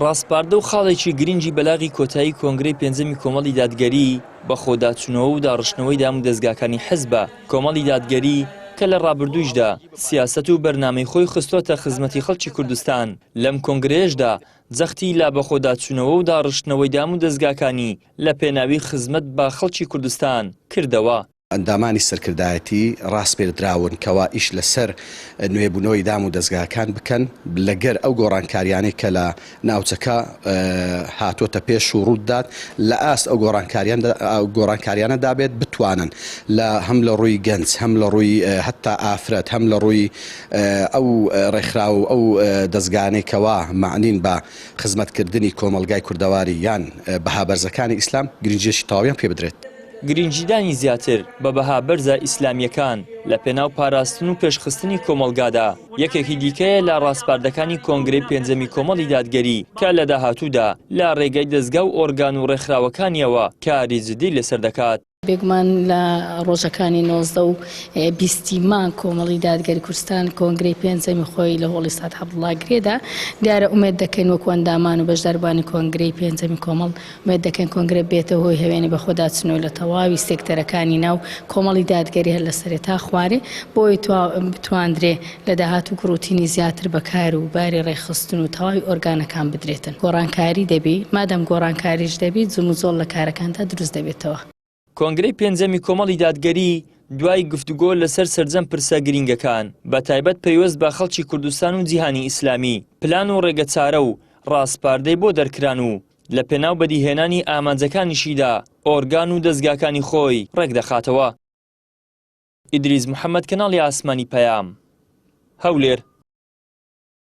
ڕاستپاردە و خاڵێکی گرنگی بەلاغی کۆتایی کۆنگرەی پێنجەمی کۆمەڵی دادگەری بە خۆداچوونەوە و داڕشتنەوەی دام و دەستگاکانی حیزبە. کۆمەڵی دادگەری کە لە ڕابردوویشدا سیاسەت و بەرنامەی خۆی خستۆتە خزمەتی خەڵکی کوردستان، لەم کۆنگرەیەشدا جەختی لا بە خۆداچوونەوە و داڕشتنەوەی دام و دەستگاکانی لە پێناوی خزمەت بە خەڵکی کوردستان کردەوە. ئەندامانی سەرکردایەتی ڕاستپێدراون کەوا ئیش لەسەر نوێبوونەوەی دام و دەستگاکان بکەن لەگەر ئەو گۆڕانکاریانەی کە لە ناوچەکە هاتوۆتە پێش و ڕوودات لە ئاست ئەو گۆڕانکاریانە دابێت بتوانن هەم لە ڕووی گەنج هەم لە ڕووی هەتا ئافرەت هەم لە ڕووی ئەو ڕێکخرا و ئەو دەستگانەی کەوا معنین بە خزمەتکردنی کۆمەلگای کوردەواری یان بەها بەرزەکانی ئیسلام گرنگیەشی تەواویان پێ بدرێت. گرنگیدانی زیاتر بە بەها بەرزە ئیسلامیەکان لە پێناو پاراستن و پێشخستنی کۆمەلگادا یەکێکی دیکەیە لە ڕاستپاردەکانی کۆنگرەی پێنجەمی کۆمەڵی دادگەری کە لە داهاتوودا لە ڕێگەی دەستگا و ئۆرگان و ڕێکخراوەکانیەوە کاری جدی لەسەر دەکات. بێگومان لە ڕۆژەکانی 19 و 20 مان کۆمەڵی دادگەری کوردستان کۆنگرەی پێنجەمی خۆی لە هۆڵی سات عەبدوڵڵاگرێدا دیارە ئومێد دەکەین وەکو ئەندامان و بەشداربوانی کۆنگرەی پێنجەمی کۆمەڵ ئومێد دەکەین کۆنگرە بێتە هۆی هەوێنی بە خۆداچوونەوە لە تەواوی سێکتەرەکانی ناو کۆمەڵی دادگەری هەر لە سەرێتا خوارێ بۆی بتواندرێ لە داهاتوو کڕوتینی زیاتر بەکار و باری ڕێخستن و تەواوی ئۆرگانەکان بدرێتن. گۆڕانکاری دەبی مادەم گۆڕانکاریش دەبی جم و جۆڵ لە کارەکاندا دروست دەبێتەوە. کۆنگرەی پێنجەمی کۆمەڵی دادگەری دوای گفتوگۆ لەسەر سەرجەم پرسە گرینگەکان بە تایبەت پەیوەست بە خەڵکی کوردستان و جیهانی ئیسلامی پلان و ڕێگەچارە و ڕاستپاردەی بۆ دەرکران و لە پێناو بەدیهێنانی ئامانجەکانیشیدا ئۆرگان و دەستگاکانی خۆی ڕێک دەخاتەوە. ئیدریس محەممەد، کەناڵی ئاسمانی پەیام، هەولێر.